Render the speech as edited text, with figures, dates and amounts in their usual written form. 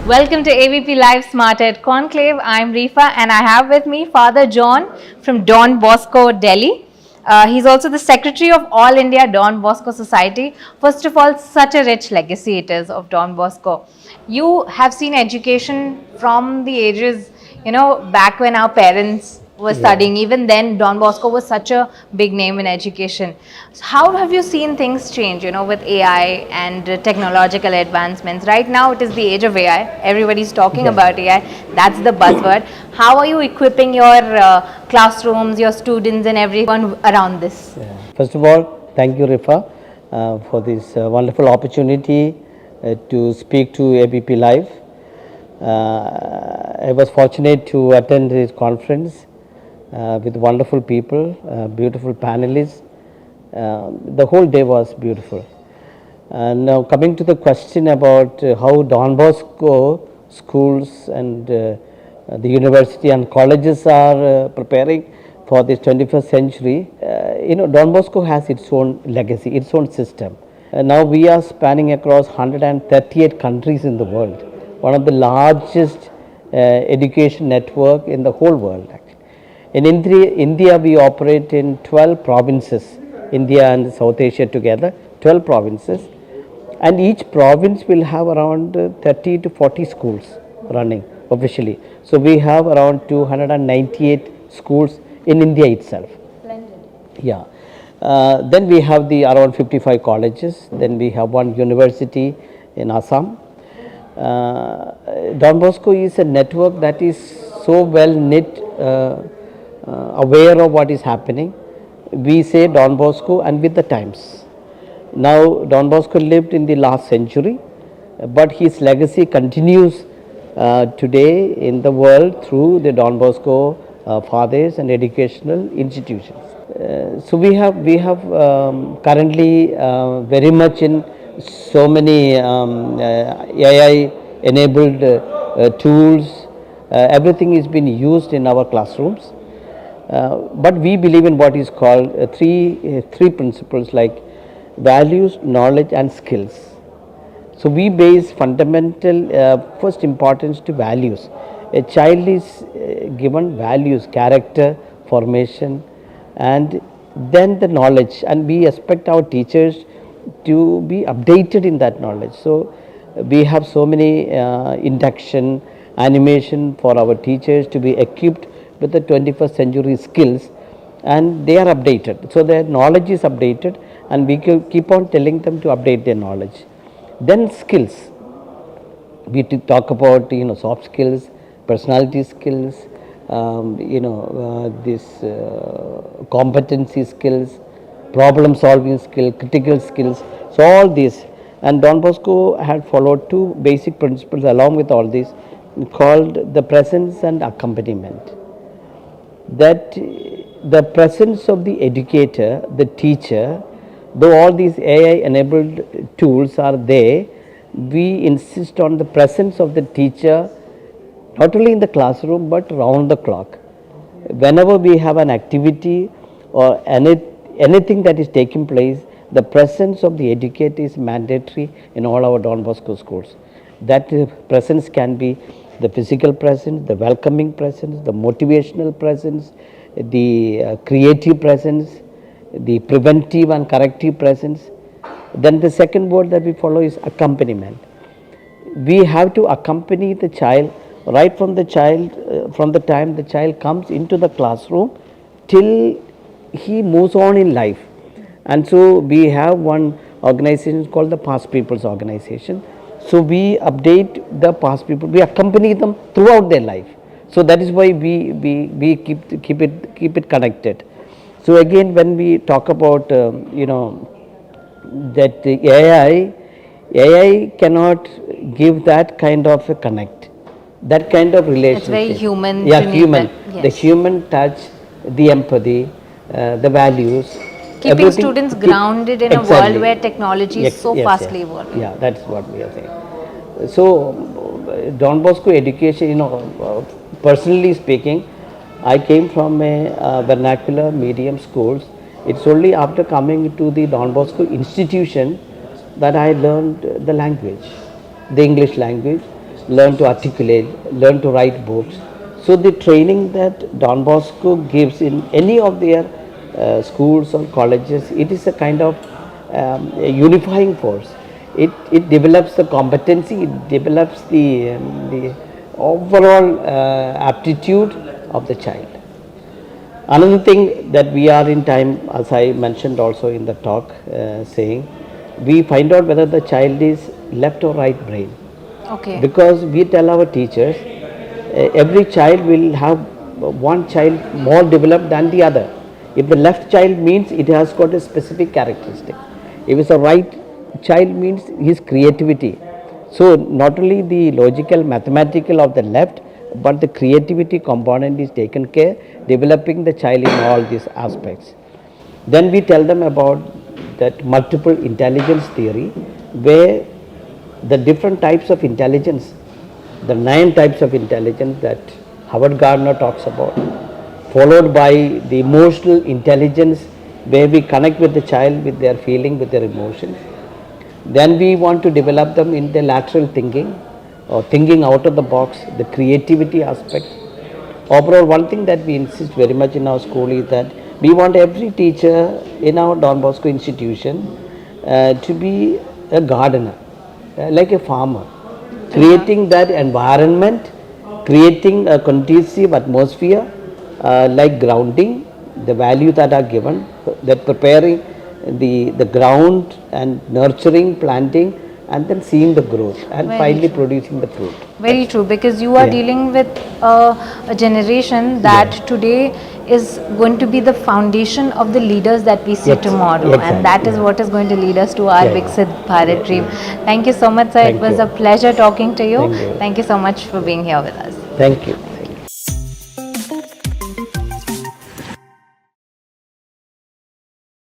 Welcome to ABP Live SmartED Conclave. I'm Rifa and I have with me Father John from Don Bosco Delhi. He's also the Secretary of All India Don Bosco Society. First of all, such a rich legacy it is of Don Bosco. You have seen education from the ages, back when our parents were studying. Even then, Don Bosco was such a big name in education. So how have you seen things change, with AI and technological advancements? Right now, it is the age of AI. Everybody's talking about AI. That's the buzzword. How are you equipping your classrooms, your students, and everyone around this? First of all, thank you, Rifa, for this wonderful opportunity to speak to ABP Live. I was fortunate to attend this conference with wonderful people, beautiful panelists. The whole day was beautiful. Now coming to the question about how Don Bosco schools and the university and colleges are preparing for this 21st century, Don Bosco has its own legacy, its own system. Now we are spanning across 138 countries in the world, one of the largest education network in the whole world. In India, we operate in 12 provinces, India and South Asia together, 12 provinces, and each province will have around 30 to 40 schools running officially. So we have around 298 schools in India itself. Splendid. Yeah. Then we have the around 55 colleges, then we have one university in Assam. Don Bosco is a network that is so well knit, aware of what is happening. We say Don Bosco and with the times. Now Don Bosco lived in the last century, but his legacy continues today in the world through the Don Bosco fathers and educational institutions. So we have currently very much in so many AI enabled tools. Everything is being used in our classrooms. But we believe in what is called three principles like values, knowledge and skills. So we base fundamental first importance to values. A child is given values, character formation, and then the knowledge, and we expect our teachers to be updated in that knowledge. So we have so many induction, animation for our teachers to be equipped with the 21st century skills, and they are updated. So their knowledge is updated and we keep on telling them to update their knowledge. Then skills, we talk about soft skills, personality skills, this competency skills, problem solving skill, critical skills. So all these, and Don Bosco had followed two basic principles along with all this, called the presence and accompaniment. That the presence of the educator, the teacher, though all these AI enabled tools are there, we insist on the presence of the teacher not only in the classroom but round the clock. Whenever we have an activity or anything that is taking place, the presence of the educator is mandatory in all our Don Bosco schools. That presence can be the physical presence, the welcoming presence, the motivational presence, the creative presence, the preventive and corrective presence. Then the second word that we follow is accompaniment. We have to accompany the child right from the time the child comes into the classroom till he moves on in life. And so we have one organization called the Past People's Organization. So we update the past people, we accompany them throughout their life. So that is why we keep it connected. So again, when we talk about that AI cannot give that kind of a connect, that kind of relationship. It's very human. Yeah, human. Yes. The human touch, the empathy, the values. Keeping students grounded in exactly. a world where technology is so fastly evolving. Yeah, that's what we are saying. So Don Bosco education, personally speaking, I came from a vernacular medium schools. It's only after coming to the Don Bosco institution that I learned the language, the English language, learned to articulate, learned to write books. So the training that Don Bosco gives in any of their schools or colleges, it is a kind of a unifying force. It develops the competency, it develops the overall aptitude of the child. Another thing that we are in time, as I mentioned also in the talk, saying, we find out whether the child is left or right brain. Okay. Because we tell our teachers, every child will have one child more developed than the other. If the left child means it has got a specific characteristic. If it's a right child means his creativity. So not only the logical, mathematical of the left, but the creativity component is taken care, developing the child in all these aspects. Then we tell them about that multiple intelligence theory, where the different types of intelligence, the 9 types of intelligence that Howard Gardner talks about, followed by the emotional intelligence, where we connect with the child, with their feeling, with their emotions. Then we want to develop them in the lateral thinking, or thinking out of the box, the creativity aspect. Overall, one thing that we insist very much in our school is that we want every teacher in our Don Bosco institution to be a gardener, like a farmer, creating that environment, creating a conducive atmosphere, like grounding, the value that are given, that preparing the ground and nurturing, planting, and then seeing the growth and Very finally true. producing the fruit. Very true, because you are Yeah. dealing with a generation that today is going to be the foundation of the leaders that we see Yes, tomorrow, exactly, and that is yeah. what is going to lead us to our Yeah, yeah. Viksit Bharat dream. Thank you so much, sir. Thank It was you. a pleasure talking to you. Thank you. Thank you so much for being here with us. Thank you.